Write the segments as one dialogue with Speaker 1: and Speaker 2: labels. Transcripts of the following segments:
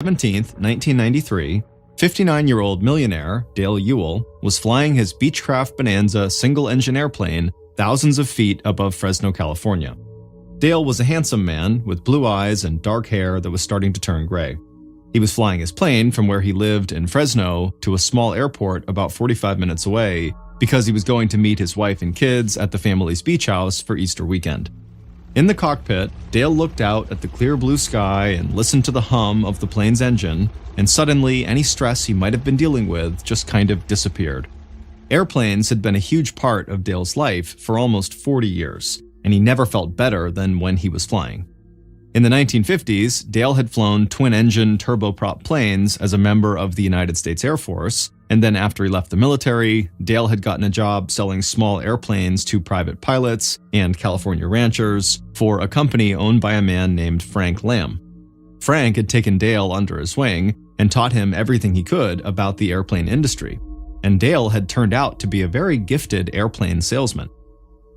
Speaker 1: 17th, 1993, 59-year-old millionaire Dale Ewell was flying his Beechcraft Bonanza single-engine airplane thousands of feet above Fresno, California. Dale was a handsome man with blue eyes and dark hair that was starting to turn gray. He was flying his plane from where he lived in Fresno to a small airport about 45 minutes away because he was going to meet his wife and kids at the family's beach house for Easter weekend. In the cockpit, Dale looked out at the clear blue sky and listened to the hum of the plane's engine, and suddenly any stress he might have been dealing with just kind of disappeared. Airplanes had been a huge part of Dale's life for almost 40 years, and he never felt better than when he was flying. In the 1950s, Dale had flown twin-engine turboprop planes as a member of the United States Air Force, and then after he left the military, Dale had gotten a job selling small airplanes to private pilots and California ranchers for a company owned by a man named Frank Lamb. Frank had taken Dale under his wing and taught him everything he could about the airplane industry, and Dale had turned out to be a very gifted airplane salesman.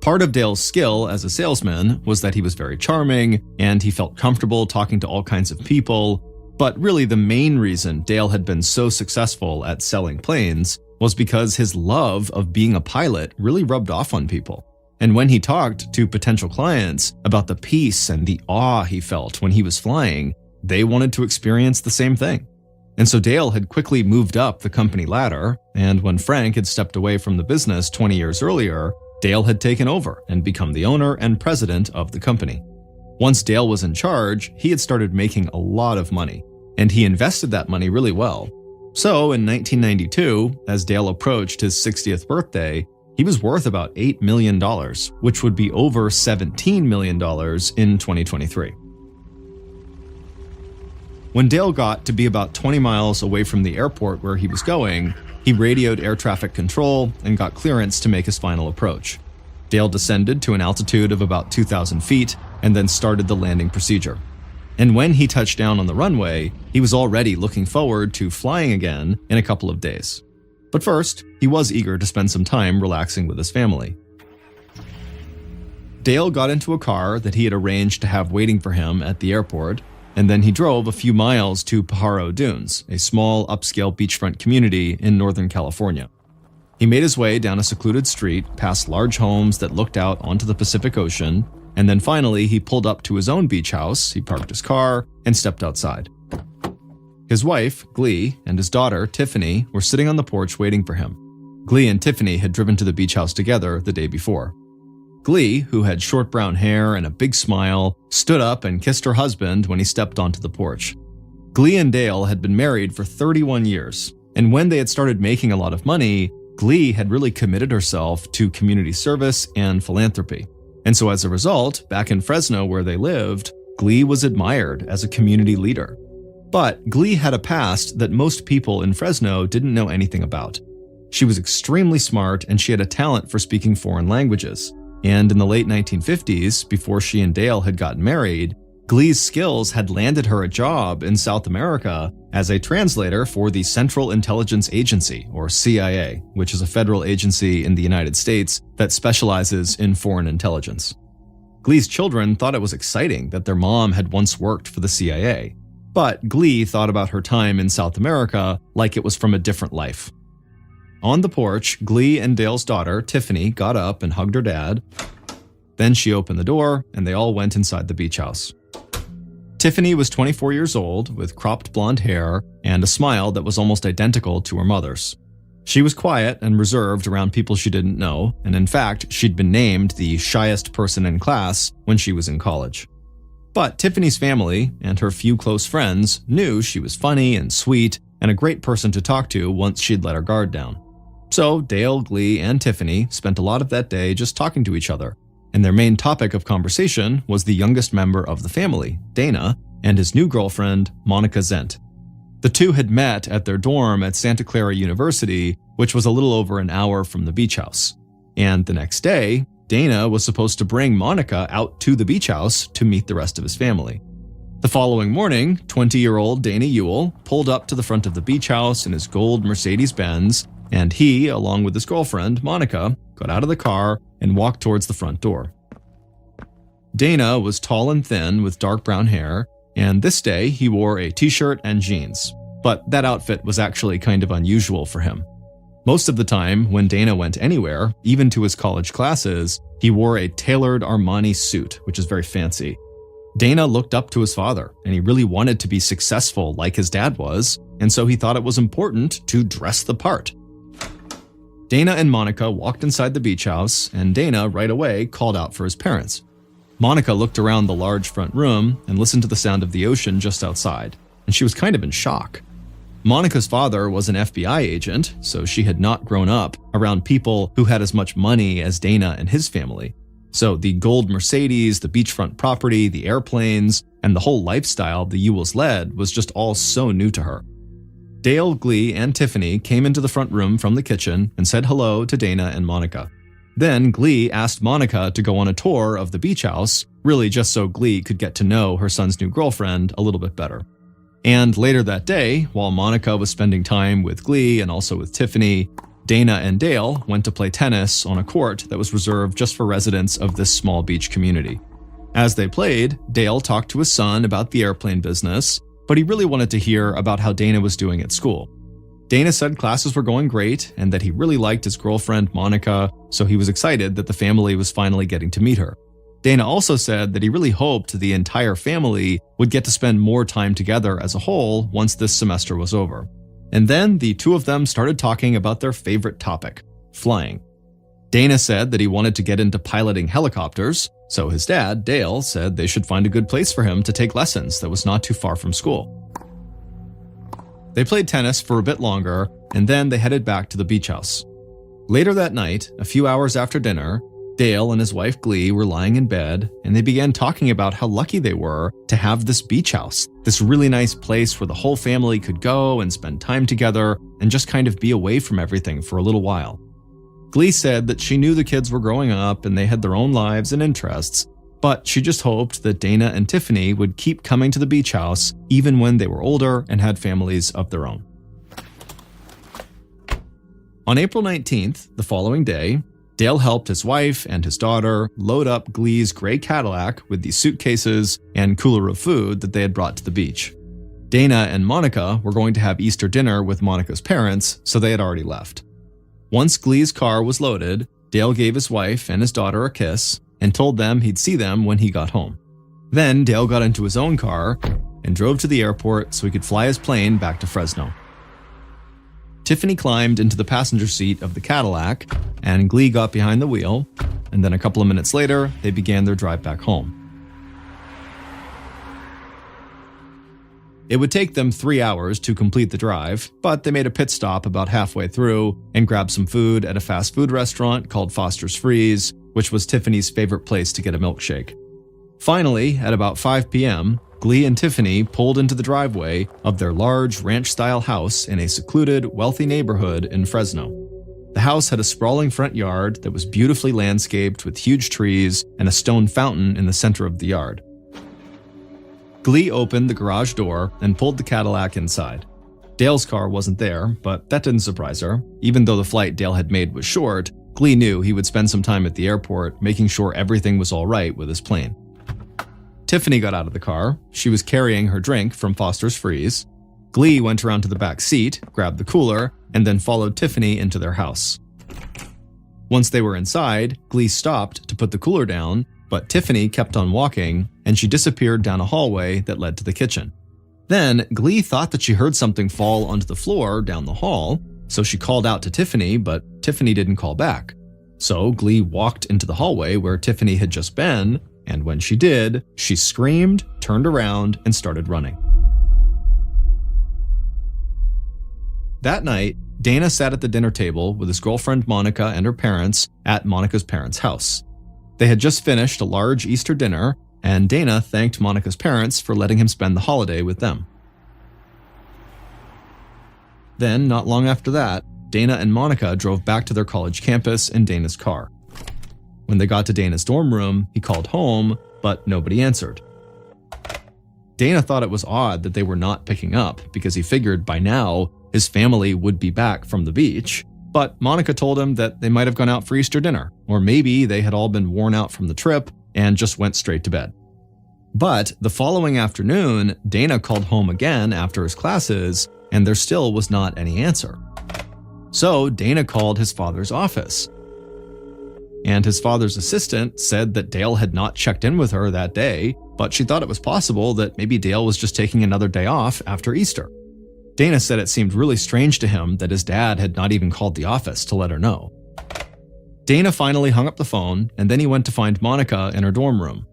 Speaker 1: Part of Dale's skill as a salesman was that he was very charming and he felt comfortable talking to all kinds of people, but really the main reason Dale had been so successful at selling planes was because his love of being a pilot really rubbed off on people. And when he talked to potential clients about the peace and the awe he felt when he was flying, they wanted to experience the same thing. And so Dale had quickly moved up the company ladder, and when Frank had stepped away from the business 20 years earlier, Dale had taken over and become the owner and president of the company. Once Dale was in charge, he had started making a lot of money, and he invested that money really well. So in 1992, as Dale approached his 60th birthday, he was worth about $8 million, which would be over $17 million in 2023. When Dale got to be about 20 miles away from the airport where he was going, he radioed air traffic control and got clearance to make his final approach. Dale descended to an altitude of about 2,000 feet and then started the landing procedure. And when he touched down on the runway, he was already looking forward to flying again in a couple of days. But first, he was eager to spend some time relaxing with his family. Dale got into a car that he had arranged to have waiting for him at the airport, and then he drove a few miles to Pajaro Dunes, a small upscale beachfront community in Northern California. He made his way down a secluded street past large homes that looked out onto the Pacific Ocean, and then finally he pulled up to his own beach house, he parked his car, and stepped outside. His wife, Glee, and his daughter, Tiffany, were sitting on the porch waiting for him. Glee and Tiffany had driven to the beach house together the day before. Glee, who had short brown hair and a big smile, stood up and kissed her husband when he stepped onto the porch. Glee and Dale had been married for 31 years, and when they had started making a lot of money, Glee had really committed herself to community service and philanthropy. And so as a result, back in Fresno where they lived, Glee was admired as a community leader. But Glee had a past that most people in Fresno didn't know anything about. She was extremely smart and she had a talent for speaking foreign languages. And in the late 1950s, before she and Dale had gotten married, Glee's skills had landed her a job in South America as a translator for the Central Intelligence Agency, or CIA, which is a federal agency in the United States that specializes in foreign intelligence. Glee's children thought it was exciting that their mom had once worked for the CIA, but Glee thought about her time in South America like it was from a different life. On the porch, Glee and Dale's daughter, Tiffany, got up and hugged her dad. Then she opened the door, and they all went inside the beach house. Tiffany was 24 years old, with cropped blonde hair and a smile that was almost identical to her mother's. She was quiet and reserved around people she didn't know, and in fact, she'd been named the shyest person in class when she was in college. But Tiffany's family and her few close friends knew she was funny and sweet and a great person to talk to once she'd let her guard down. So Dale, Glee, and Tiffany spent a lot of that day just talking to each other, and their main topic of conversation was the youngest member of the family, Dana, and his new girlfriend, Monica Zent. The two had met at their dorm at Santa Clara University, which was a little over an hour from the beach house. And the next day, Dana was supposed to bring Monica out to the beach house to meet the rest of his family. The following morning, 20-year-old Dana Ewell pulled up to the front of the beach house in his gold Mercedes-Benz, and he, along with his girlfriend, Monica, got out of the car and walked towards the front door. Dana was tall and thin with dark brown hair, and this day he wore a t-shirt and jeans. But that outfit was actually kind of unusual for him. Most of the time, when Dana went anywhere, even to his college classes, he wore a tailored Armani suit, which is very fancy. Dana looked up to his father, and he really wanted to be successful like his dad was, and so he thought it was important to dress the part. Dana and Monica walked inside the beach house, and Dana right away called out for his parents. Monica looked around the large front room and listened to the sound of the ocean just outside, and she was kind of in shock. Monica's father was an FBI agent, so she had not grown up around people who had as much money as Dana and his family. So the gold Mercedes, the beachfront property, the airplanes, and the whole lifestyle the Ewells led was just all so new to her. Dale, Glee, and Tiffany came into the front room from the kitchen and said hello to Dana and Monica. Then Glee asked Monica to go on a tour of the beach house, really just so Glee could get to know her son's new girlfriend a little bit better. And later that day, while Monica was spending time with Glee and also with Tiffany, Dana and Dale went to play tennis on a court that was reserved just for residents of this small beach community. As they played, Dale talked to his son about the airplane business, but he really wanted to hear about how Dana was doing at school. Dana said classes were going great and that he really liked his girlfriend Monica, so he was excited that the family was finally getting to meet her. Dana also said that he really hoped the entire family would get to spend more time together as a whole once this semester was over. And then the two of them started talking about their favorite topic, flying. Dana said that he wanted to get into piloting helicopters, so his dad, Dale, said they should find a good place for him to take lessons that was not too far from school. They played tennis for a bit longer, and then they headed back to the beach house. Later that night, a few hours after dinner, Dale and his wife Glee were lying in bed, and they began talking about how lucky they were to have this beach house, this really nice place where the whole family could go and spend time together and just kind of be away from everything for a little while. Glee said that she knew the kids were growing up and they had their own lives and interests, but she just hoped that Dana and Tiffany would keep coming to the beach house even when they were older and had families of their own. On April 19th, the following day, Dale helped his wife and his daughter load up Glee's gray Cadillac with the suitcases and cooler of food that they had brought to the beach. Dana and Monica were going to have Easter dinner with Monica's parents, so they had already left. Once Glee's car was loaded, Dale gave his wife and his daughter a kiss and told them he'd see them when he got home. Then Dale got into his own car and drove to the airport so he could fly his plane back to Fresno. Tiffany climbed into the passenger seat of the Cadillac, and Glee got behind the wheel, and then a couple of minutes later, they began their drive back home. It would take them 3 hours to complete the drive, but they made a pit stop about halfway through and grabbed some food at a fast food restaurant called Foster's Freeze, which was Tiffany's favorite place to get a milkshake. Finally, at about 5 p.m., Glee and Tiffany pulled into the driveway of their large ranch-style house in a secluded, wealthy neighborhood in Fresno. The house had a sprawling front yard that was beautifully landscaped with huge trees and a stone fountain in the center of the yard. Glee opened the garage door and pulled the Cadillac inside. Dale's car wasn't there, but that didn't surprise her. Even though the flight Dale had made was short, Glee knew he would spend some time at the airport making sure everything was all right with his plane. Tiffany got out of the car. She was carrying her drink from Foster's Freeze. Glee went around to the back seat, grabbed the cooler, and then followed Tiffany into their house. Once they were inside, Glee stopped to put the cooler down, but Tiffany kept on walking, and she disappeared down a hallway that led to the kitchen. Then, Glee thought that she heard something fall onto the floor down the hall, so she called out to Tiffany, but Tiffany didn't call back. So Glee walked into the hallway where Tiffany had just been, and when she did, she screamed, turned around, and started running. That night, Dana sat at the dinner table with his girlfriend Monica and her parents at Monica's parents' house. They had just finished a large Easter dinner, and Dana thanked Monica's parents for letting him spend the holiday with them. Then, not long after that, Dana and Monica drove back to their college campus in Dana's car. When they got to Dana's dorm room, he called home, but nobody answered. Dana thought it was odd that they were not picking up because he figured by now his family would be back from the beach, but Monica told him that they might have gone out for Easter dinner, or maybe they had all been worn out from the trip and just went straight to bed. But the following afternoon, Dana called home again after his classes, and there still was not any answer. So Dana called his father's office. And his father's assistant said that Dale had not checked in with her that day, but she thought it was possible that maybe Dale was just taking another day off after Easter. Dana said it seemed really strange to him that his dad had not even called the office to let her know. Dana finally hung up the phone, and then he went to find Monica in her dorm room.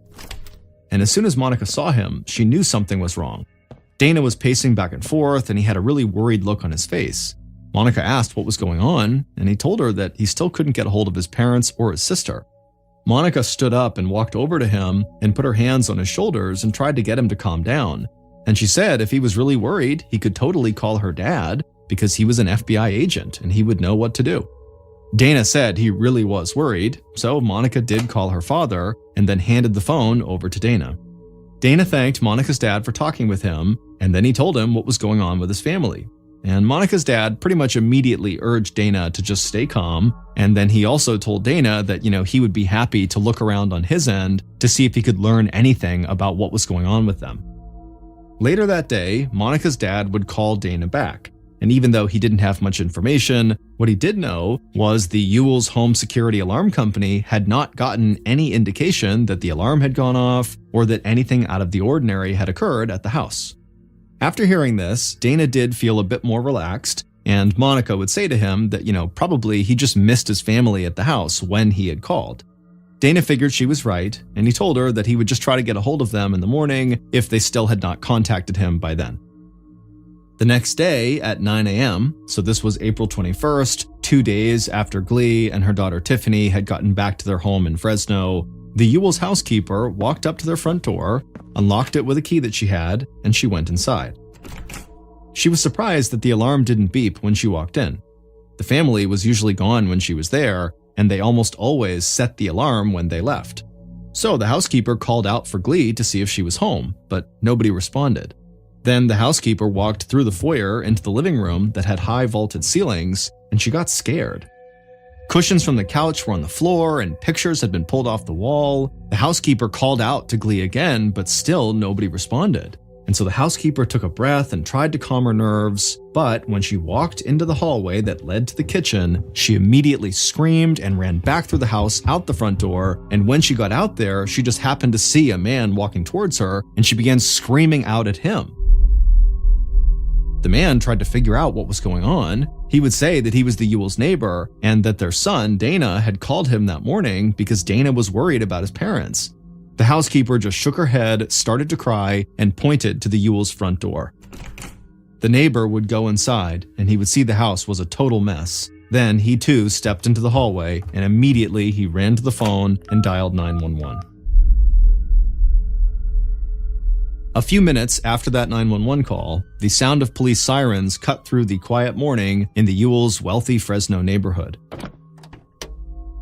Speaker 1: And as soon as Monica saw him, she knew something was wrong. Dana was pacing back and forth, and he had a really worried look on his face. Monica asked what was going on, and he told her that he still couldn't get a hold of his parents or his sister. Monica stood up and walked over to him and put her hands on his shoulders and tried to get him to calm down. And she said if he was really worried, he could totally call her dad because he was an FBI agent and he would know what to do. Dana said he really was worried, so Monica did call her father and then handed the phone over to Dana. Dana thanked Monica's dad for talking with him, and then he told him what was going on with his family. And Monica's dad pretty much immediately urged Dana to just stay calm, and then he also told Dana that, he would be happy to look around on his end to see if he could learn anything about what was going on with them. Later that day, Monica's dad would call Dana back. And even though he didn't have much information, what he did know was the Ewell's home security alarm company had not gotten any indication that the alarm had gone off or that anything out of the ordinary had occurred at the house. After hearing this, Dana did feel a bit more relaxed, and Monica would say to him that, probably he just missed his family at the house when he had called. Dana figured she was right, and he told her that he would just try to get a hold of them in the morning if they still had not contacted him by then. The next day at 9 a.m., so this was April 21st, 2 days after Glee and her daughter Tiffany had gotten back to their home in Fresno, the Ewell's housekeeper walked up to their front door, unlocked it with a key that she had, and she went inside. She was surprised that the alarm didn't beep when she walked in. The family was usually gone when she was there, and they almost always set the alarm when they left. So the housekeeper called out for Glee to see if she was home, but nobody responded. Then the housekeeper walked through the foyer into the living room that had high vaulted ceilings, and she got scared. Cushions from the couch were on the floor, and pictures had been pulled off the wall. The housekeeper called out to Glee again, but still nobody responded. And so the housekeeper took a breath and tried to calm her nerves, but when she walked into the hallway that led to the kitchen, she immediately screamed and ran back through the house out the front door, and when she got out there, she just happened to see a man walking towards her, and she began screaming out at him. The man tried to figure out what was going on. He would say that he was the Ewell's neighbor and that their son, Dana, had called him that morning because Dana was worried about his parents. The housekeeper just shook her head, started to cry, and pointed to the Ewell's front door. The neighbor would go inside, and he would see the house was a total mess. Then he too stepped into the hallway, and immediately he ran to the phone and dialed 911. A few minutes after that 911 call, the sound of police sirens cut through the quiet morning in the Ewell's wealthy Fresno neighborhood.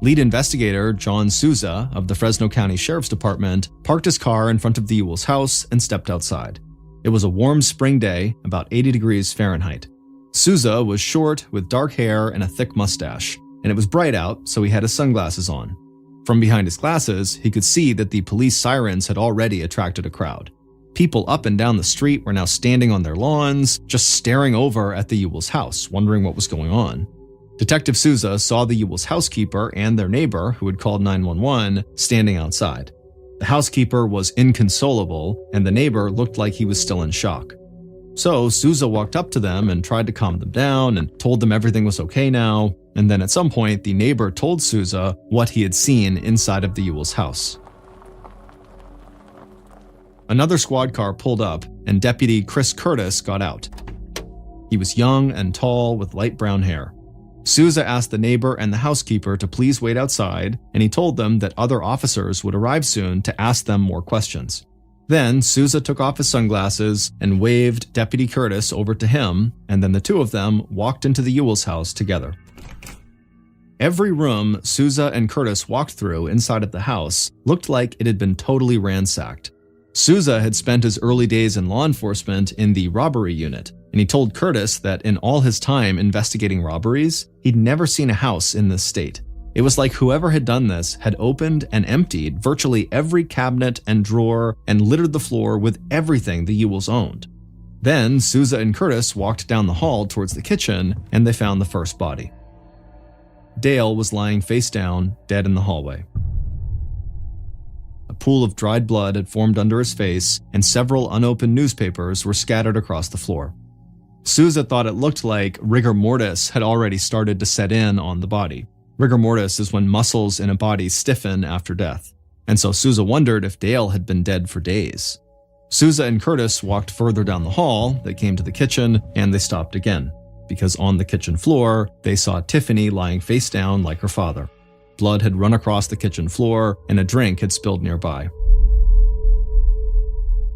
Speaker 1: Lead investigator John Souza of the Fresno County Sheriff's Department parked his car in front of the Ewell's house and stepped outside. It was a warm spring day, about 80 degrees Fahrenheit. Souza was short with dark hair and a thick mustache, and it was bright out, so he had his sunglasses on. From behind his glasses, he could see that the police sirens had already attracted a crowd. People up and down the street were now standing on their lawns, just staring over at the Ewell's house, wondering what was going on. Detective Souza saw the Ewell's housekeeper and their neighbor, who had called 911, standing outside. The housekeeper was inconsolable, and the neighbor looked like he was still in shock. So Souza walked up to them and tried to calm them down and told them everything was okay now, and then at some point the neighbor told Souza what he had seen inside of the Ewell's house. Another squad car pulled up, and Deputy Chris Curtis got out. He was young and tall with light brown hair. Souza asked the neighbor and the housekeeper to please wait outside, and he told them that other officers would arrive soon to ask them more questions. Then Souza took off his sunglasses and waved Deputy Curtis over to him, and then the two of them walked into the Ewell's house together. Every room Souza and Curtis walked through inside of the house looked like it had been totally ransacked. Souza had spent his early days in law enforcement in the robbery unit, and he told Curtis that in all his time investigating robberies, he'd never seen a house in this state. It was like whoever had done this had opened and emptied virtually every cabinet and drawer and littered the floor with everything the Ewells owned. Then Sousa and Curtis walked down the hall towards the kitchen, and they found the first body. Dale was lying face down, dead in the hallway. A pool of dried blood had formed under his face, and several unopened newspapers were scattered across the floor. Sousa thought it looked like rigor mortis had already started to set in on the body. Rigor mortis is when muscles in a body stiffen after death, and so Sousa wondered if Dale had been dead for days. Sousa and Curtis walked further down the hall, they came to the kitchen, and they stopped again, because on the kitchen floor, they saw Tiffany lying face down like her father. Blood had run across the kitchen floor, and a drink had spilled nearby.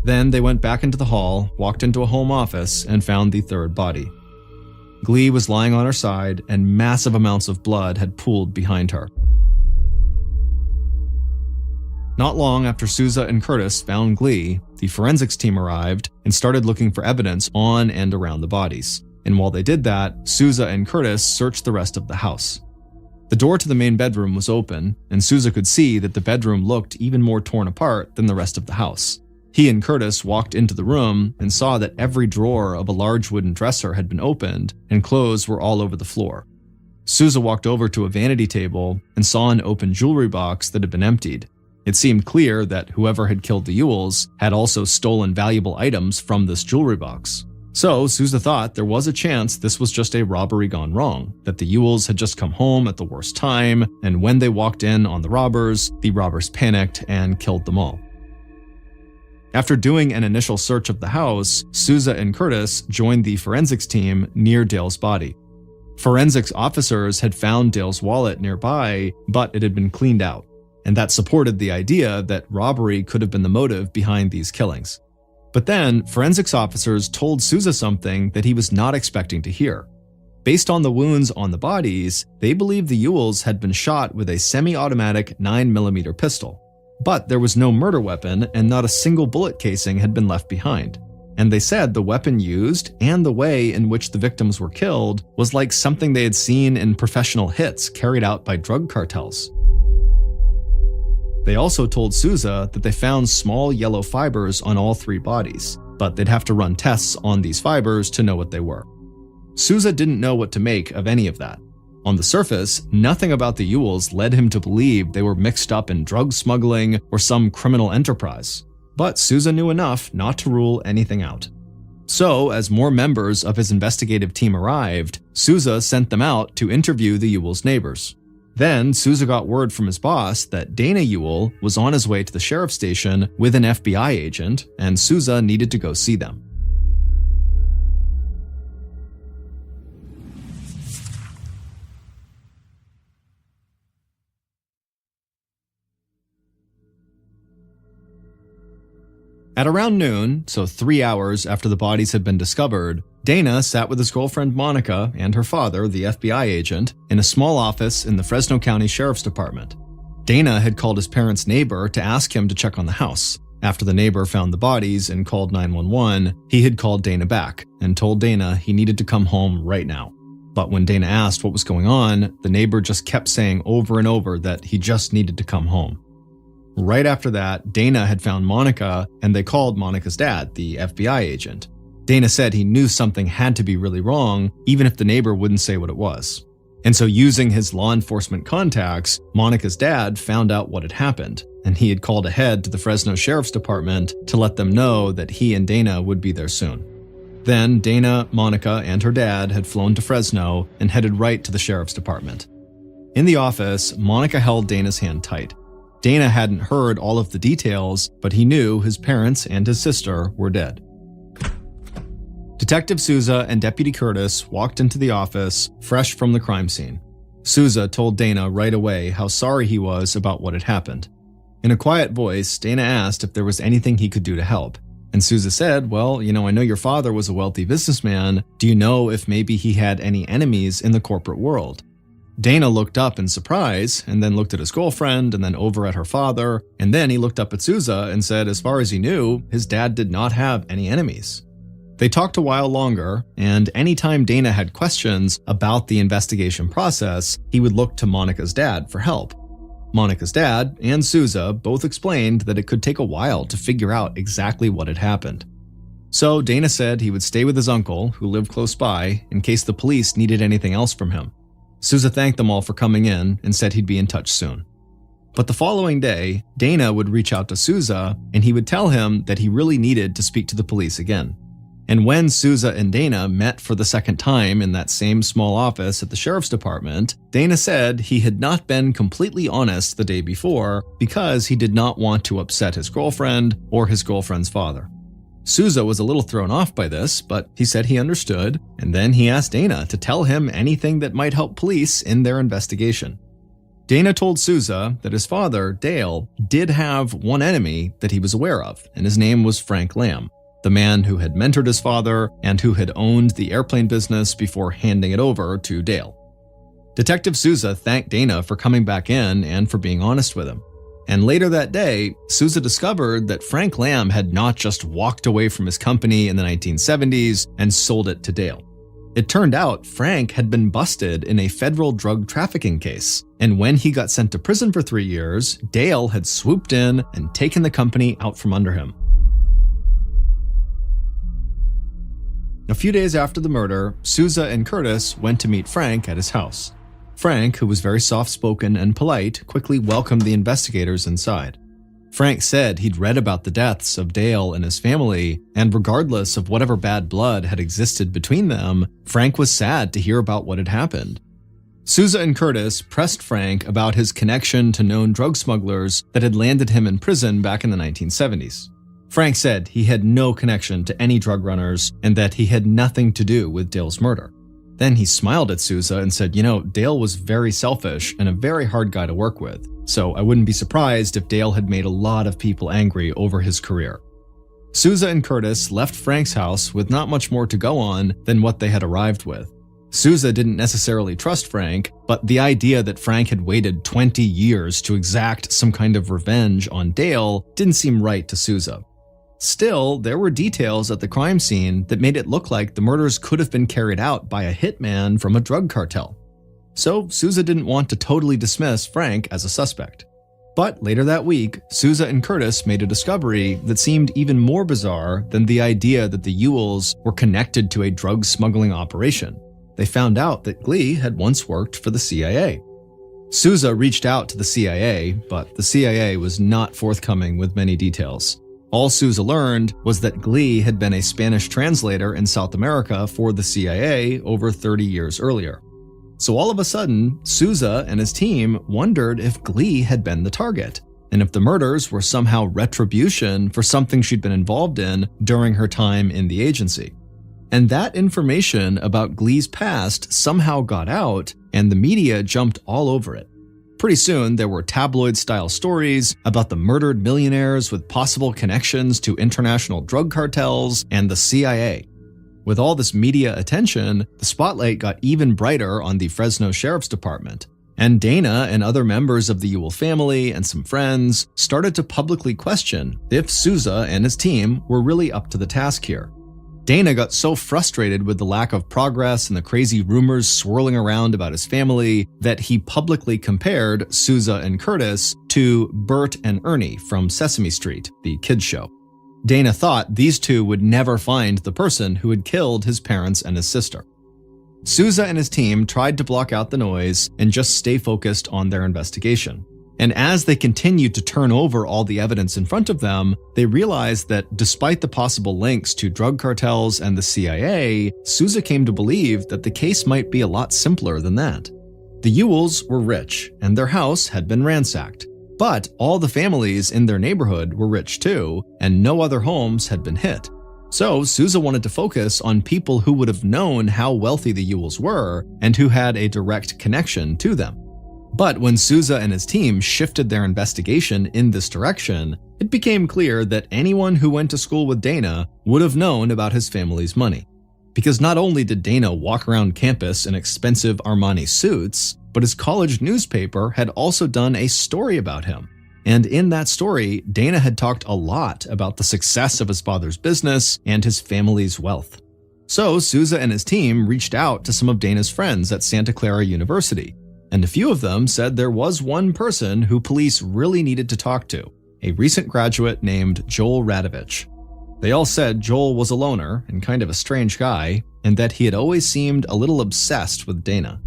Speaker 1: Then they went back into the hall, walked into a home office, and found the third body. Glee was lying on her side, and massive amounts of blood had pooled behind her. Not long after Sousa and Curtis found Glee, the forensics team arrived and started looking for evidence on and around the bodies. And while they did that, Sousa and Curtis searched the rest of the house. The door to the main bedroom was open, and Sousa could see that the bedroom looked even more torn apart than the rest of the house. He and Curtis walked into the room and saw that every drawer of a large wooden dresser had been opened, and clothes were all over the floor. Sousa walked over to a vanity table and saw an open jewelry box that had been emptied. It seemed clear that whoever had killed the Ewells had also stolen valuable items from this jewelry box. So Sousa thought there was a chance this was just a robbery gone wrong, that the Ewells had just come home at the worst time, and when they walked in on the robbers panicked and killed them all. After doing an initial search of the house, Sousa and Curtis joined the forensics team near Dale's body. Forensics officers had found Dale's wallet nearby, but it had been cleaned out, and that supported the idea that robbery could have been the motive behind these killings. But then, forensics officers told Sousa something that he was not expecting to hear. Based on the wounds on the bodies, they believed the Ewells had been shot with a semi-automatic 9mm pistol. But there was no murder weapon, and not a single bullet casing had been left behind. And they said the weapon used, and the way in which the victims were killed, was like something they had seen in professional hits carried out by drug cartels. They also told Sousa that they found small yellow fibers on all three bodies, but they'd have to run tests on these fibers to know what they were. Sousa didn't know what to make of any of that. On the surface, nothing about the Ewells led him to believe they were mixed up in drug smuggling or some criminal enterprise. But Sousa knew enough not to rule anything out. So, as more members of his investigative team arrived, Sousa sent them out to interview the Ewells' neighbors. Then, Sousa got word from his boss that Dana Ewell was on his way to the sheriff's station with an FBI agent, and Sousa needed to go see them. At around noon, so 3 hours after the bodies had been discovered, Dana sat with his girlfriend Monica and her father, the FBI agent, in a small office in the Fresno County Sheriff's Department. Dana had called his parents' neighbor to ask him to check on the house. After the neighbor found the bodies and called 911, he had called Dana back and told Dana he needed to come home right now. But when Dana asked what was going on, the neighbor just kept saying over and over that he just needed to come home. Right after that, Dana had found Monica, and they called Monica's dad, the FBI agent. Dana said he knew something had to be really wrong, even if the neighbor wouldn't say what it was. And so using his law enforcement contacts, Monica's dad found out what had happened, and he had called ahead to the Fresno Sheriff's Department to let them know that he and Dana would be there soon. Then Dana, Monica, and her dad had flown to Fresno and headed right to the Sheriff's Department. In the office, Monica held Dana's hand tight. Dana hadn't heard all of the details, but he knew his parents and his sister were dead. Detective Sousa and Deputy Curtis walked into the office, fresh from the crime scene. Sousa told Dana right away how sorry he was about what had happened. In a quiet voice, Dana asked if there was anything he could do to help. And Sousa said, well, I know your father was a wealthy businessman. Do you know if maybe he had any enemies in the corporate world? Dana looked up in surprise, and then looked at his girlfriend, and then over at her father, and then he looked up at Sousa and said as far as he knew, his dad did not have any enemies. They talked a while longer, and anytime Dana had questions about the investigation process, he would look to Monica's dad for help. Monica's dad and Souza both explained that it could take a while to figure out exactly what had happened. So Dana said he would stay with his uncle, who lived close by, in case the police needed anything else from him. Souza thanked them all for coming in and said he'd be in touch soon. But the following day, Dana would reach out to Souza, and he would tell him that he really needed to speak to the police again. And when Souza and Dana met for the second time in that same small office at the sheriff's department, Dana said he had not been completely honest the day before because he did not want to upset his girlfriend or his girlfriend's father. Souza was a little thrown off by this, but he said he understood, and then he asked Dana to tell him anything that might help police in their investigation. Dana told Souza that his father, Dale, did have one enemy that he was aware of, and his name was Frank Lamb, the man who had mentored his father and who had owned the airplane business before handing it over to Dale. Detective Souza thanked Dana for coming back in and for being honest with him. And later that day, Souza discovered that Frank Lamb had not just walked away from his company in the 1970s and sold it to Dale. It turned out Frank had been busted in a federal drug trafficking case, and when he got sent to prison for 3 years, Dale had swooped in and taken the company out from under him. A few days after the murder, Souza and Curtis went to meet Frank at his house. Frank, who was very soft-spoken and polite, quickly welcomed the investigators inside. Frank said he'd read about the deaths of Dale and his family, and regardless of whatever bad blood had existed between them, Frank was sad to hear about what had happened. Souza and Curtis pressed Frank about his connection to known drug smugglers that had landed him in prison back in the 1970s. Frank said he had no connection to any drug runners and that he had nothing to do with Dale's murder. Then he smiled at Souza and said, Dale was very selfish and a very hard guy to work with, so I wouldn't be surprised if Dale had made a lot of people angry over his career. Souza and Curtis left Frank's house with not much more to go on than what they had arrived with. Souza didn't necessarily trust Frank, but the idea that Frank had waited 20 years to exact some kind of revenge on Dale didn't seem right to Souza. Still, there were details at the crime scene that made it look like the murders could have been carried out by a hitman from a drug cartel. So Souza didn't want to totally dismiss Frank as a suspect. But later that week, Souza and Curtis made a discovery that seemed even more bizarre than the idea that the Ewells were connected to a drug smuggling operation. They found out that Glee had once worked for the CIA. Souza reached out to the CIA, but the CIA was not forthcoming with many details. All Souza learned was that Glee had been a Spanish translator in South America for the CIA over 30 years earlier. So all of a sudden, Souza and his team wondered if Glee had been the target, and if the murders were somehow retribution for something she'd been involved in during her time in the agency. And that information about Glee's past somehow got out, and the media jumped all over it. Pretty soon, there were tabloid-style stories about the murdered millionaires with possible connections to international drug cartels and the CIA. With all this media attention, the spotlight got even brighter on the Fresno Sheriff's Department, and Dana and other members of the Ewell family and some friends started to publicly question if Souza and his team were really up to the task here. Dana got so frustrated with the lack of progress and the crazy rumors swirling around about his family that he publicly compared Souza and Curtis to Bert and Ernie from Sesame Street, the kids show. Dana thought these two would never find the person who had killed his parents and his sister. Souza and his team tried to block out the noise and just stay focused on their investigation. And as they continued to turn over all the evidence in front of them, they realized that despite the possible links to drug cartels and the CIA, Souza came to believe that the case might be a lot simpler than that. The Ewells were rich, and their house had been ransacked. But all the families in their neighborhood were rich too, and no other homes had been hit. So Souza wanted to focus on people who would have known how wealthy the Ewells were and who had a direct connection to them. But when Souza and his team shifted their investigation in this direction, it became clear that anyone who went to school with Dana would have known about his family's money. Because not only did Dana walk around campus in expensive Armani suits, but his college newspaper had also done a story about him. And in that story, Dana had talked a lot about the success of his father's business and his family's wealth. So Souza and his team reached out to some of Dana's friends at Santa Clara University, and a few of them said there was one person who police really needed to talk to, a recent graduate named Joel Radovich. They all said Joel was a loner and kind of a strange guy, and that he had always seemed a little obsessed with Dana.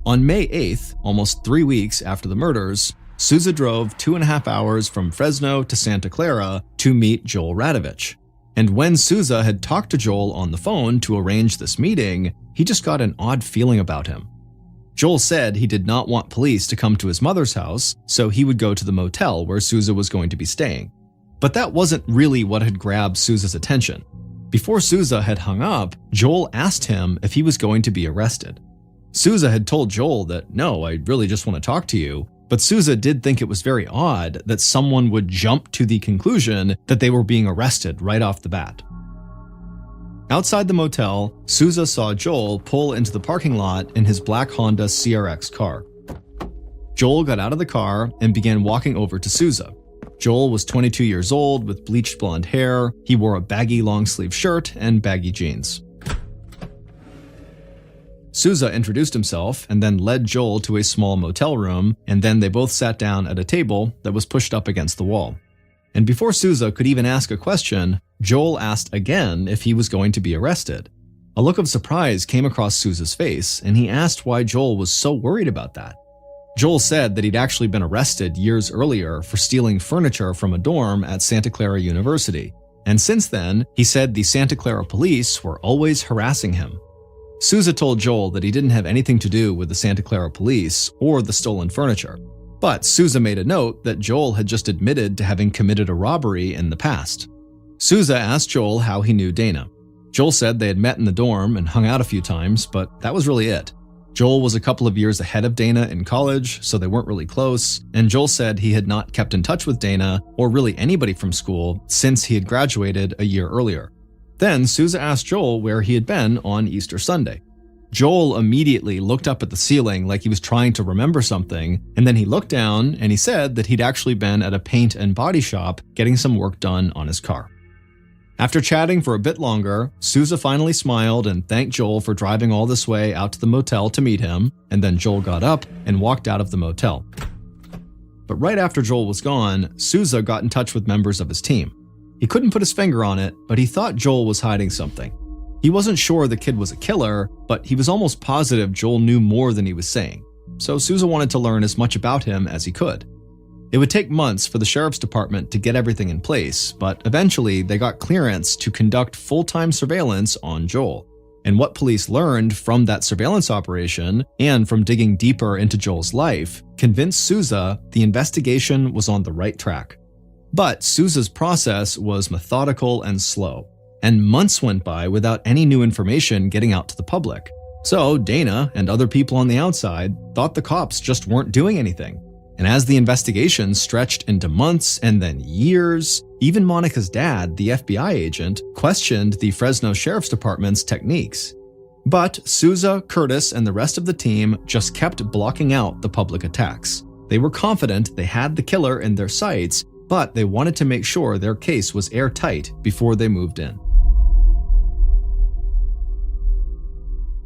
Speaker 1: On May 8th, almost 3 weeks after the murders, Souza drove 2.5 hours from Fresno to Santa Clara to meet Joel Radovich. And when Souza had talked to Joel on the phone to arrange this meeting, he just got an odd feeling about him. Joel said he did not want police to come to his mother's house, so he would go to the motel where Souza was going to be staying. But that wasn't really what had grabbed Souza's attention. Before Souza had hung up, Joel asked him if he was going to be arrested. Souza had told Joel that, "No, I really just want to talk to you," but Souza did think it was very odd that someone would jump to the conclusion that they were being arrested right off the bat. Outside the motel, Souza saw Joel pull into the parking lot in his black Honda CRX car. Joel got out of the car and began walking over to Souza. Joel was 22 years old with bleached blonde hair. He wore a baggy long-sleeve shirt and baggy jeans. Souza introduced himself and then led Joel to a small motel room, and then they both sat down at a table that was pushed up against the wall. And before Souza could even ask a question, Joel asked again if he was going to be arrested. A look of surprise came across Souza's face, and he asked why Joel was so worried about that. Joel said that he'd actually been arrested years earlier for stealing furniture from a dorm at Santa Clara University. And since then, he said the Santa Clara police were always harassing him. Souza told Joel that he didn't have anything to do with the Santa Clara police or the stolen furniture. But Souza made a note that Joel had just admitted to having committed a robbery in the past. Souza asked Joel how he knew Dana. Joel said they had met in the dorm and hung out a few times, but that was really it. Joel was a couple of years ahead of Dana in college, so they weren't really close, and Joel said he had not kept in touch with Dana, or really anybody from school, since he had graduated a year earlier. Then Souza asked Joel where he had been on Easter Sunday. Joel immediately looked up at the ceiling like he was trying to remember something, and then he looked down and he said that he'd actually been at a paint and body shop getting some work done on his car. After chatting for a bit longer, Souza finally smiled and thanked Joel for driving all this way out to the motel to meet him, and then Joel got up and walked out of the motel. But right after Joel was gone, Souza got in touch with members of his team. He couldn't put his finger on it, but he thought Joel was hiding something. He wasn't sure the kid was a killer, but he was almost positive Joel knew more than he was saying. So Souza wanted to learn as much about him as he could. It would take months for the sheriff's department to get everything in place, but eventually they got clearance to conduct full-time surveillance on Joel. And what police learned from that surveillance operation and from digging deeper into Joel's life convinced Souza the investigation was on the right track. But Souza's process was methodical and slow, and months went by without any new information getting out to the public. So Dana and other people on the outside thought the cops just weren't doing anything. And as the investigation stretched into months and then years, even Monica's dad, the FBI agent, questioned the Fresno Sheriff's Department's techniques. But Souza, Curtis, and the rest of the team just kept blocking out the public attacks. They were confident they had the killer in their sights, but they wanted to make sure their case was airtight before they moved in.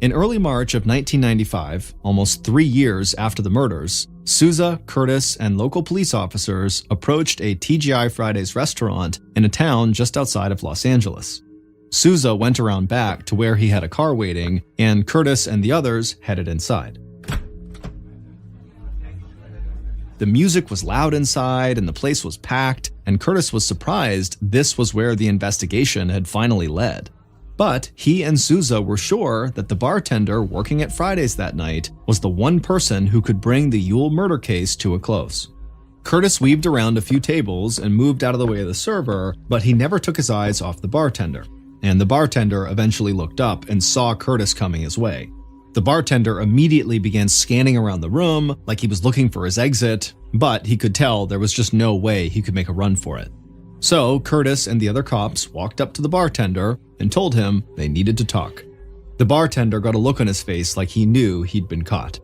Speaker 1: In early March of 1995, almost 3 years after the murders, Souza, Curtis, and local police officers approached a TGI Fridays restaurant in a town just outside of Los Angeles. Souza went around back to where he had a car waiting, and Curtis and the others headed inside. The music was loud inside and the place was packed, and Curtis was surprised this was where the investigation had finally led. But he and Souza were sure that the bartender working at Fridays that night was the one person who could bring the Yule murder case to a close. Curtis weaved around a few tables and moved out of the way of the server, but he never took his eyes off the bartender. And the bartender eventually looked up and saw Curtis coming his way. The bartender immediately began scanning around the room like he was looking for his exit, but he could tell there was just no way he could make a run for it. So Curtis and the other cops walked up to the bartender and told him they needed to talk. The bartender got a look on his face like he knew he'd been caught.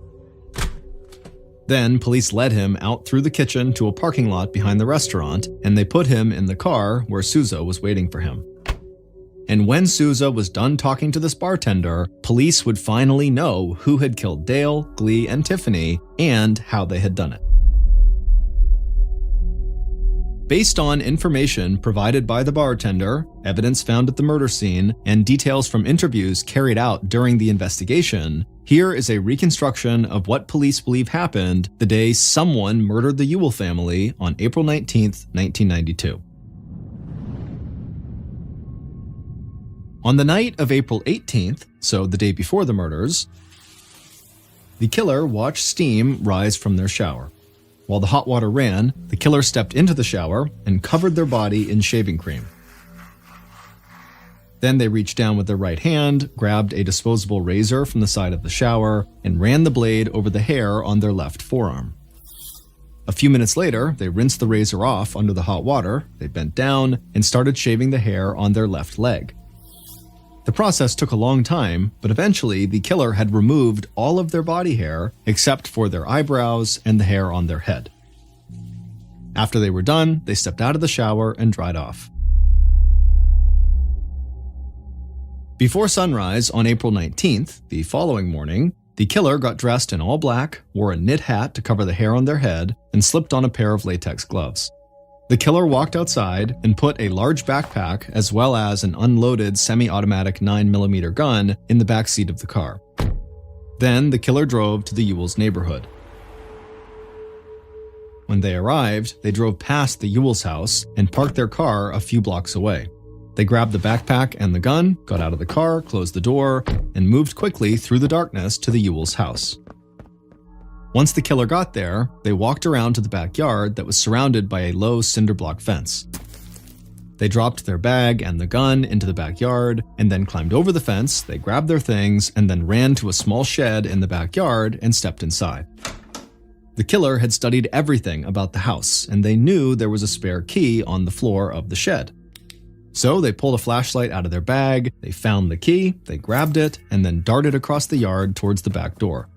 Speaker 1: Then police led him out through the kitchen to a parking lot behind the restaurant, and they put him in the car where Souza was waiting for him. And when Souza was done talking to this bartender, police would finally know who had killed Dale, Glee, and Tiffany, and how they had done it. Based on information provided by the bartender, evidence found at the murder scene, and details from interviews carried out during the investigation, here is a reconstruction of what police believe happened the day someone murdered the Ewell family on April 19, 1992. On the night of April 18th, so the day before the murders, the killer watched steam rise from their shower. While the hot water ran, the killer stepped into the shower and covered their body in shaving cream. Then they reached down with their right hand, grabbed a disposable razor from the side of the shower, and ran the blade over the hair on their left forearm. A few minutes later, they rinsed the razor off under the hot water, they bent down, and started shaving the hair on their left leg. The process took a long time, but eventually the killer had removed all of their body hair except for their eyebrows and the hair on their head. After they were done, they stepped out of the shower and dried off. Before sunrise on April 19th, the following morning, the killer got dressed in all black, wore a knit hat to cover the hair on their head, and slipped on a pair of latex gloves. The killer walked outside and put a large backpack as well as an unloaded semi-automatic 9mm gun in the back seat of the car. Then the killer drove to the Ewells' neighborhood. When they arrived, they drove past the Ewells' house and parked their car a few blocks away. They grabbed the backpack and the gun, got out of the car, closed the door, and moved quickly through the darkness to the Ewells' house. Once the killer got there, they walked around to the backyard that was surrounded by a low cinder block fence. They dropped their bag and the gun into the backyard, and then climbed over the fence, they grabbed their things, and then ran to a small shed in the backyard and stepped inside. The killer had studied everything about the house, and they knew there was a spare key on the floor of the shed. So they pulled a flashlight out of their bag, they found the key, they grabbed it, and then darted across the yard towards the back door.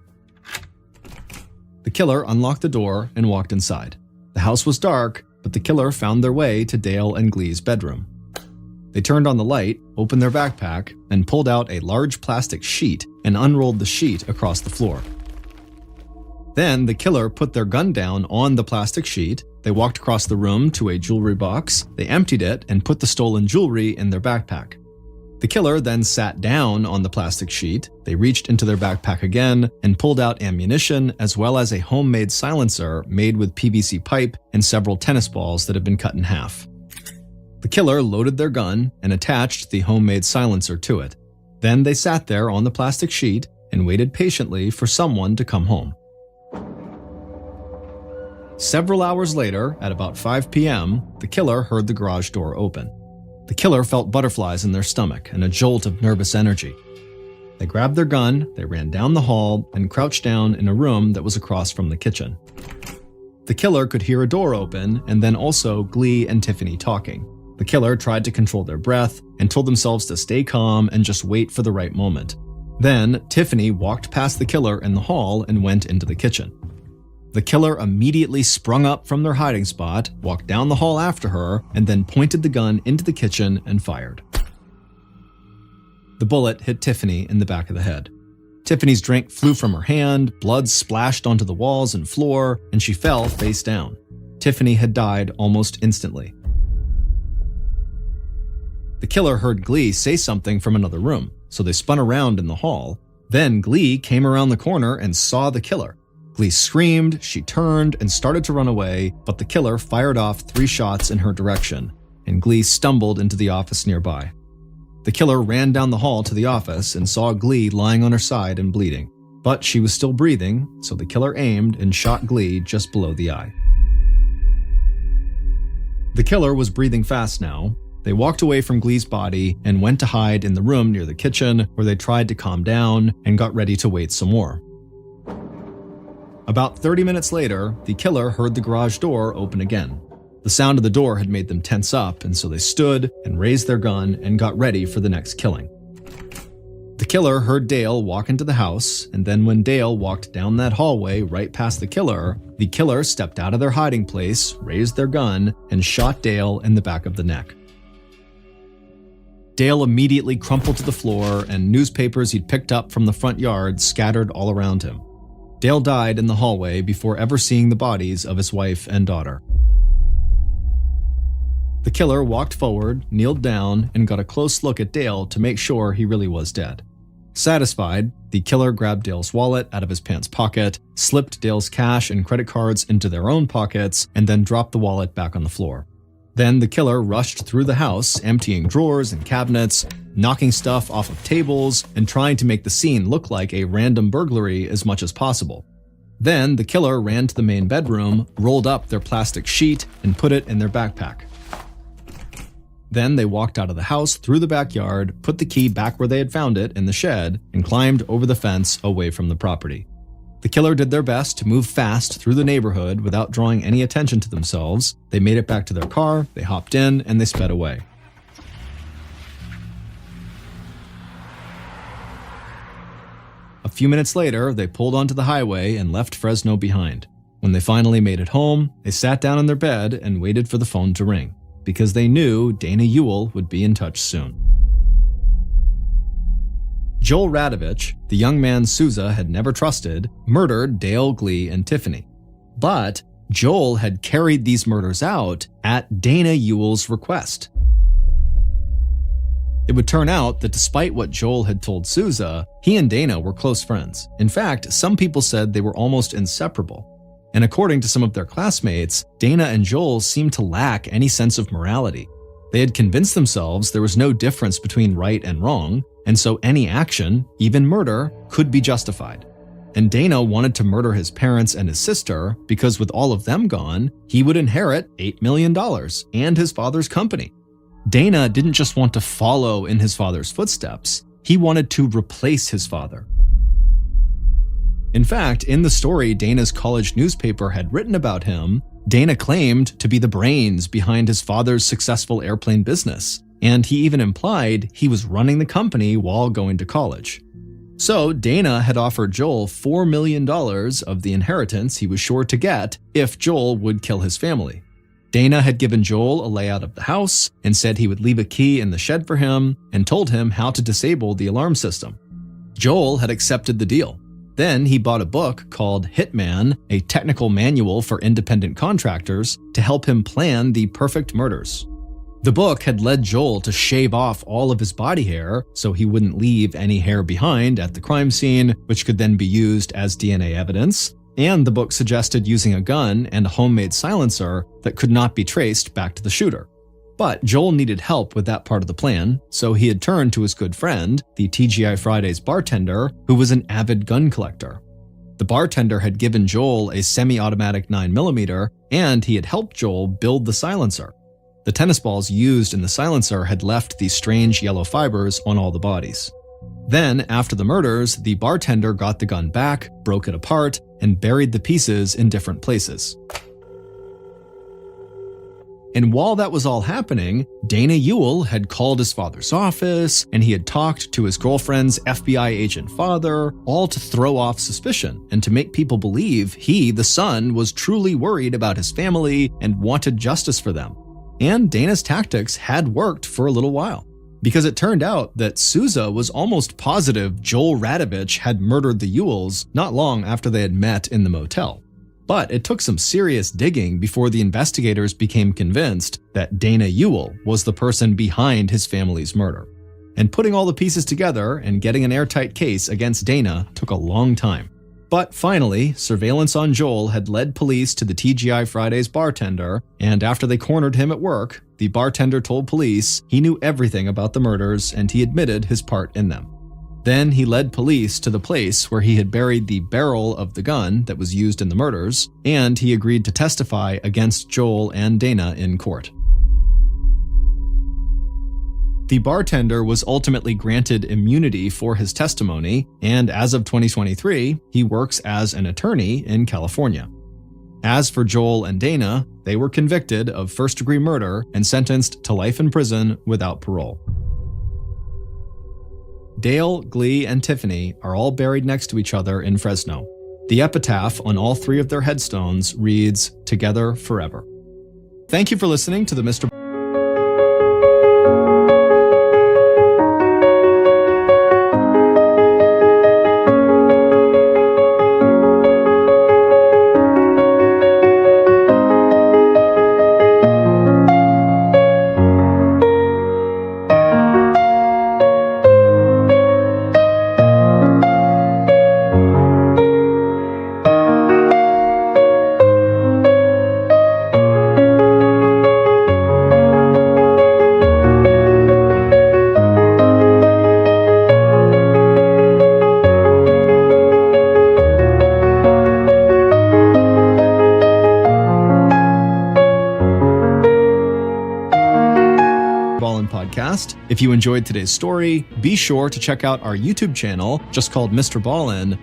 Speaker 1: The killer unlocked the door and walked inside. The house was dark, but the killer found their way to Dale and Glee's bedroom. They turned on the light, opened their backpack, and pulled out a large plastic sheet and unrolled the sheet across the floor. Then the killer put their gun down on the plastic sheet, they walked across the room to a jewelry box, they emptied it and put the stolen jewelry in their backpack. The killer then sat down on the plastic sheet, they reached into their backpack again and pulled out ammunition as well as a homemade silencer made with PVC pipe and several tennis balls that had been cut in half. The killer loaded their gun and attached the homemade silencer to it. Then they sat there on the plastic sheet and waited patiently for someone to come home. Several hours later, at about 5 p.m., the killer heard the garage door open. The killer felt butterflies in their stomach and a jolt of nervous energy. They grabbed their gun, they ran down the hall, and crouched down in a room that was across from the kitchen. The killer could hear a door open and then also Glee and Tiffany talking. The killer tried to control their breath and told themselves to stay calm and just wait for the right moment. Then, Tiffany walked past the killer in the hall and went into the kitchen. The killer immediately sprung up from their hiding spot, walked down the hall after her, and then pointed the gun into the kitchen and fired. The bullet hit Tiffany in the back of the head. Tiffany's drink flew from her hand, blood splashed onto the walls and floor, and she fell face down. Tiffany had died almost instantly. The killer heard Glee say something from another room, so they spun around in the hall. Then Glee came around the corner and saw the killer. Glee screamed, she turned, and started to run away, but the killer fired off 3 shots in her direction, and Glee stumbled into the office nearby. The killer ran down the hall to the office and saw Glee lying on her side and bleeding, but she was still breathing, so the killer aimed and shot Glee just below the eye. The killer was breathing fast now. They walked away from Glee's body and went to hide in the room near the kitchen, where they tried to calm down and got ready to wait some more. About 30 minutes later, the killer heard the garage door open again. The sound of the door had made them tense up, and so they stood and raised their gun and got ready for the next killing. The killer heard Dale walk into the house, and then when Dale walked down that hallway right past the killer stepped out of their hiding place, raised their gun, and shot Dale in the back of the neck. Dale immediately crumpled to the floor, and newspapers he'd picked up from the front yard scattered all around him. Dale died in the hallway before ever seeing the bodies of his wife and daughter. The killer walked forward, kneeled down, and got a close look at Dale to make sure he really was dead. Satisfied, the killer grabbed Dale's wallet out of his pants pocket, slipped Dale's cash and credit cards into their own pockets, and then dropped the wallet back on the floor. Then the killer rushed through the house, emptying drawers and cabinets, knocking stuff off of tables, and trying to make the scene look like a random burglary as much as possible. Then the killer ran to the main bedroom, rolled up their plastic sheet, and put it in their backpack. Then they walked out of the house through the backyard, put the key back where they had found it in the shed, and climbed over the fence away from the property. The killer did their best to move fast through the neighborhood without drawing any attention to themselves. They made it back to their car, they hopped in, and they sped away. A few minutes later, they pulled onto the highway and left Fresno behind. When they finally made it home, they sat down in their bed and waited for the phone to ring, because they knew Dana Ewell would be in touch soon. Joel Radovich, the young man Souza had never trusted, murdered Dale, Glee, and Tiffany. But Joel had carried these murders out at Dana Ewell's request. It would turn out that despite what Joel had told Souza, he and Dana were close friends. In fact, some people said they were almost inseparable. And according to some of their classmates, Dana and Joel seemed to lack any sense of morality. They had convinced themselves there was no difference between right and wrong, and so any action, even murder, could be justified. And Dana wanted to murder his parents and his sister because with all of them gone, he would inherit $8 million and his father's company. Dana didn't just want to follow in his father's footsteps, he wanted to replace his father. In fact, in the story Dana's college newspaper had written about him, Dana claimed to be the brains behind his father's successful airplane business, and he even implied he was running the company while going to college. So Dana had offered Joel $4 million of the inheritance he was sure to get if Joel would kill his family. Dana had given Joel a layout of the house and said he would leave a key in the shed for him and told him how to disable the alarm system. Joel had accepted the deal. Then he bought a book called Hitman, a technical manual for independent contractors, to help him plan the perfect murders. The book had led Joel to shave off all of his body hair so he wouldn't leave any hair behind at the crime scene, which could then be used as DNA evidence. And the book suggested using a gun and a homemade silencer that could not be traced back to the shooter. But Joel needed help with that part of the plan, so he had turned to his good friend, the TGI Fridays bartender, who was an avid gun collector. The bartender had given Joel a semi-automatic 9mm, and he had helped Joel build the silencer. The tennis balls used in the silencer had left these strange yellow fibers on all the bodies. Then, after the murders, the bartender got the gun back, broke it apart, and buried the pieces in different places. And while that was all happening, Dana Ewell had called his father's office, and he had talked to his girlfriend's FBI agent father, all to throw off suspicion and to make people believe he, the son, was truly worried about his family and wanted justice for them. And Dana's tactics had worked for a little while, because it turned out that Souza was almost positive Joel Radovich had murdered the Ewells not long after they had met in the motel. But it took some serious digging before the investigators became convinced that Dana Ewell was the person behind his family's murder. And putting all the pieces together and getting an airtight case against Dana took a long time. But finally, surveillance on Joel had led police to the TGI Fridays bartender, and after they cornered him at work, the bartender told police he knew everything about the murders and he admitted his part in them. Then he led police to the place where he had buried the barrel of the gun that was used in the murders, and he agreed to testify against Joel and Dana in court. The bartender was ultimately granted immunity for his testimony, and as of 2023, he works as an attorney in California. As for Joel and Dana, they were convicted of first-degree murder and sentenced to life in prison without parole. Dale, Glee, and Tiffany are all buried next to each other in Fresno. The epitaph on all 3 of their headstones reads, "Together Forever." Thank you for listening to the Mr. Podcast. If you enjoyed today's story, be sure to check out our YouTube channel, just called MrBallen,